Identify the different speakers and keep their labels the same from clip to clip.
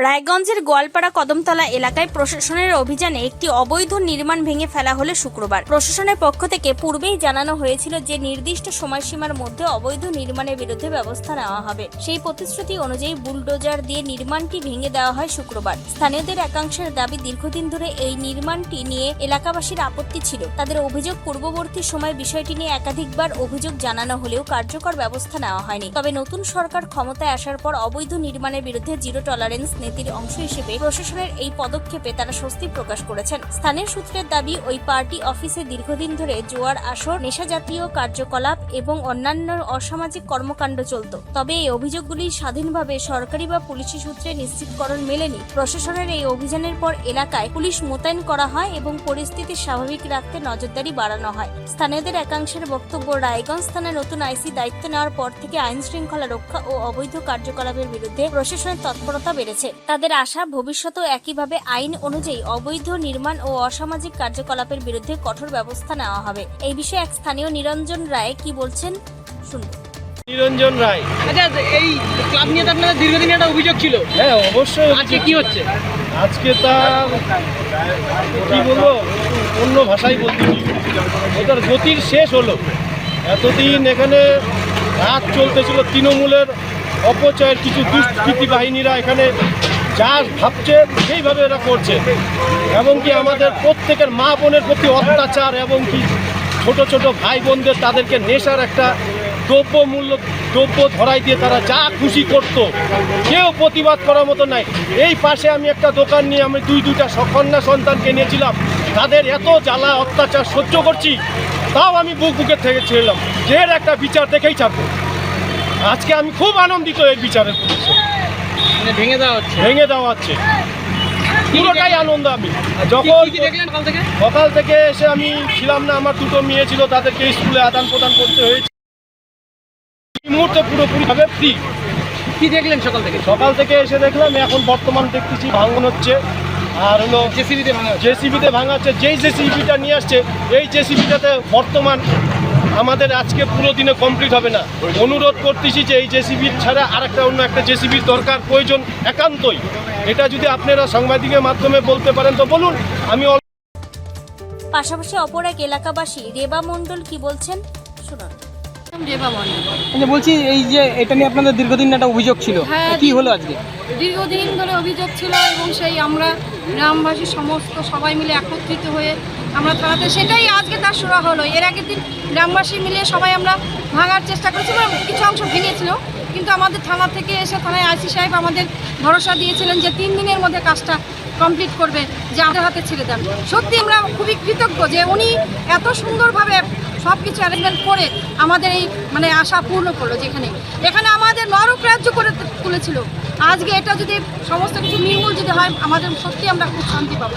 Speaker 1: রায়গঞ্জের গোয়ালপাড়া কদমতলা এলাকায় প্রশাসনের অভিযানে একটি অবৈধ নির্মাণ ভেঙে ফেলা হলো শুক্রবার। প্রশাসনের পক্ষ থেকে পূর্বেই জানানো হয়েছিল যে নির্দিষ্ট সময়সীমার মধ্যে অবৈধ নির্মাণের বিরুদ্ধে ব্যবস্থা নেওয়া হবে। সেই প্রতিশ্রুতি অনুযায়ী বুলডোজার দিয়ে নির্মাণটি ভেঙে দেওয়া হয় শুক্রবার। স্থানীয়দের একাংশের দাবি, দীর্ঘদিন ধরে এই নির্মাণটি নিয়ে এলাকাবাসীর আপত্তি ছিল। তাদের অভিযোগ, পূর্ববর্তী সময় বিষয়টি নিয়ে একাধিকবার অভিযোগ জানানো হলেও কার্যকর ব্যবস্থা নেওয়া হয়নি। তবে নতুন সরকার ক্ষমতায় আসার পর অবৈধ নির্মাণের বিরুদ্ধে জিরো টলারেন্স নীতির অংশ হিসেবে প্রশাসনের এই পদক্ষেপে তারা স্বস্তি প্রকাশ করেছেন। স্থানীয় সূত্রের দাবি, ওই পার্টি অফিসে দীর্ঘদিন ধরে জোয়ার আসর, নেশাজাতীয় কার্যকলাপ এবং অন্যান্য অসামাজিক কর্মকাণ্ড চলত। তবে এই অভিযোগগুলি স্বাধীনভাবে সরকারি বা পুলিশি সূত্রে নিশ্চিতকরণ মেলেনি। প্রশাসনের এই অভিযানের পর এলাকায় পুলিশ মোতায়েন করা হয় এবং পরিস্থিতি স্বাভাবিক রাখতে নজরদারি বাড়ানো হয়। স্থানীয়দের একাংশের বক্তব্য, রায়গঞ্জ থানায় নতুন আইসি দায়িত্ব নেওয়ার পর থেকে আইন শৃঙ্খলা রক্ষা ও অবৈধ কার্যকলাপের বিরুদ্ধে প্রশাসনের তৎপরতা বেড়েছে। তাদের আশা, ভবিষ্যতেও একইভাবে আইন অনুযায়ী অবৈধ নির্মাণ ও অসামাজিক কার্যকলাপের বিরুদ্ধে কঠোর ব্যবস্থা নেওয়া হবে। এই বিষয়ে এক স্থানীয় নিরঞ্জন রায় কি বলছেন শুনুন।
Speaker 2: নিরঞ্জন রায়,
Speaker 3: আচ্ছা, এই ক্লাব নিয়ে তো আপনাদের দীর্ঘদিন একটা অভিযোগ ছিল।
Speaker 2: হ্যাঁ অবশ্যই।
Speaker 3: আজকে কি হচ্ছে?
Speaker 2: আজকে তার কি বলবো, অন্য ভাষায় বলতে ওটার গতির শেষ হলো। এতদিন এখানে রাত চলতেছিল, তৃণমূলের অপচয়ের কিছু দুষ্কৃতী বাহিনীরা এখানে যা ভাবছে সেইভাবে এরা করছে, এবং কি আমাদের প্রত্যেকের মা বোনের প্রতি অত্যাচার, এবং কি ছোট ছোট ভাই বোনদের তাদেরকে নেশার একটা দ্রব্য ধরাই দিয়ে তারা যা খুশি করত, কেউ প্রতিবাদ করার মতো নাই। এই পাশে আমি একটা দোকান নিয়ে আমি দুইটা কন্যা সন্তানকে নিয়েছিলাম, তাদের এত জ্বালা অত্যাচার সহ্য করছি, তাও আমি বুকের থেকে ছেড়লাম যে এর একটা বিচার দেখেই ছাড়বো। আজকে আমি খুব আনন্দিত এই বিচারের পুলিশে
Speaker 3: ভেঙে দেওয়া হচ্ছে
Speaker 2: পুরোটাই আনন্দ। আমি যখন সকাল থেকে এসে আমি ছিলাম না, আমার দুটো মেয়ে ছিল, তাদেরকে স্কুলে আদান প্রদান করতে হয়েছে। এই মুহূর্তে পুরোপুরি ভাবে ফ্রি।
Speaker 3: কি দেখলেন সকাল থেকে?
Speaker 2: সকাল থেকে এসে দেখলাম, এখন বর্তমান দেখতেছি ভাঙন হচ্ছে, আর হলো জেসিবিতে ভাঙা হচ্ছে। যেই জেসিবিটা নিয়ে আসছে, এই জেসিবিটাতে বর্তমান আমাদের আজকে পুরো দিনে কমপ্লিট হবে না। অনুরোধ করতেছি যে এই জেসিবি ছাড়া আরেকটা অন্য একটা জেসিবির দরকার, প্রয়োজন একান্তই। এটা যদি আপনারা সাংবাদিকের মাধ্যমে বলতে পারেন তো বলুন। আমি
Speaker 1: পাশাপাশি অপর এক এলাকাবাসী রেবা মণ্ডল কি বলছেন শুনুন।
Speaker 3: আচ্ছা, বলছি এই যে এটা নিয়ে আপনাদের দীর্ঘদিন একটা অভিযোগ ছিল, কি হলো আজকে?
Speaker 4: দীর্ঘদিন ধরে অভিযোগ ছিল, এবং সেই আমরা গ্রামবাসী সমস্ত সবাই মিলে একত্রিত হয়ে আমরা থানাতে, সেটাই আজকে তার শুরু হলো। এর আগের দিন গ্রামবাসী মিলে সবাই আমরা ভাঙার চেষ্টা করেছিলাম, কিছু অংশ ভেঙেছিল, কিন্তু আমাদের থানা থেকে এসে থানায় আইসি সাহেব আমাদের ভরসা দিয়েছিলেন যে 3 দিনের মধ্যে কাজটা কমপ্লিট করবে, যে আমাদের হাতে ছেড়ে দেন। সত্যি আমরা খুবই কৃতজ্ঞ যে উনি এত সুন্দরভাবে সব কিছু অ্যারেঞ্জমেন্ট করে আমাদের এই আশা পূর্ণ করলো। এখানে আমাদের নরক রাজ্য করে তুলেছিল, আজকে এটা যদি সমস্ত কিছু নির্মূল যদি হয়, আমাদের সত্যি আমরা খুব শান্তি পাবো।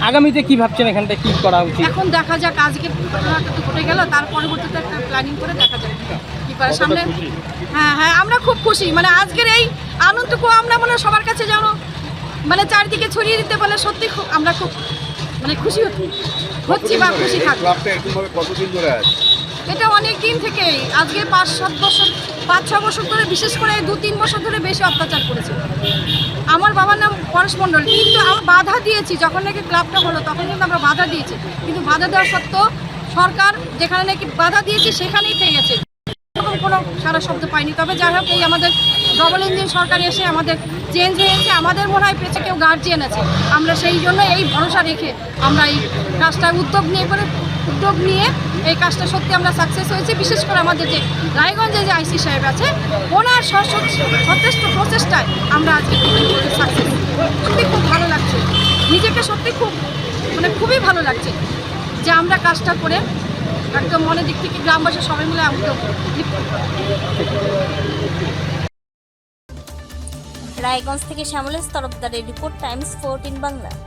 Speaker 3: আগামীতে কি ভাবছেন, এখানটা কি করা উচিত?
Speaker 4: এখন দেখা যাক, আজকে ঘটনাটা তো ঘটে গেল, তার পরবর্তীতে একটা প্ল্যানিং করে দেখা যাক কি করে সামনে। হ্যাঁ, আমরা খুব খুশি। আজকের এই আনন্দটুকু আমরা সবার কাছে যেন চারিদিকে ছড়িয়ে দিতে পারলে সত্যি আমরা খুব খুশি হচ্ছি বা খুশি থাকবো।
Speaker 5: কতদিন ধরে আছে
Speaker 4: এটা? অনেক দিন থেকেই, আজকে 5-6 বছর ধরে, বিশেষ করে 2-3 বছর ধরে বেশি অত্যাচার করেছে। আমার বাবার নাম পরেশ মণ্ডল, কিন্তু আমরা বাধা দিয়েছি। যখন নাকি ক্লাবটা হলো তখন কিন্তু আমরা বাধা দিয়েছি, কিন্তু বাধা দেওয়া সত্ত্বেও সরকার যেখানে নাকি বাধা দিয়েছি সেখানেই থেকে গেছে, এরকম কোনো সারা শব্দ পাইনি। তবে যাই হোক, এই আমাদের ডবল ইঞ্জিন সরকার এসে আমাদের চেঞ্জ হয়েছে, আমাদের মনে হয় পেছে কেউ গার্জিয়ান আছে। আমরা সেই জন্য এই ভরসা রেখে আমরা এই কাজটা উদ্যোগ নিয়ে এই কাজটা সত্যি আমরা সাকসেস হয়েছি। বিশেষ করে আমাদের যে রায়গঞ্জে যে আইসি সাহেব আছে, ওনার সচেষ্ট প্রচেষ্টায় আমরা আজকে সাকসেস। সত্যি খুব ভালো লাগছে, নিজেকে সত্যি খুবই ভালো লাগছে যে আমরা কাজটা করে একদম মনের দিক থেকে গ্রামবাসী সবাই মিলে একদম।
Speaker 1: রায়গঞ্জ থেকে শ্যামলেশ তরফদারের রিপোর্ট, টাইমস 14 বাংলা।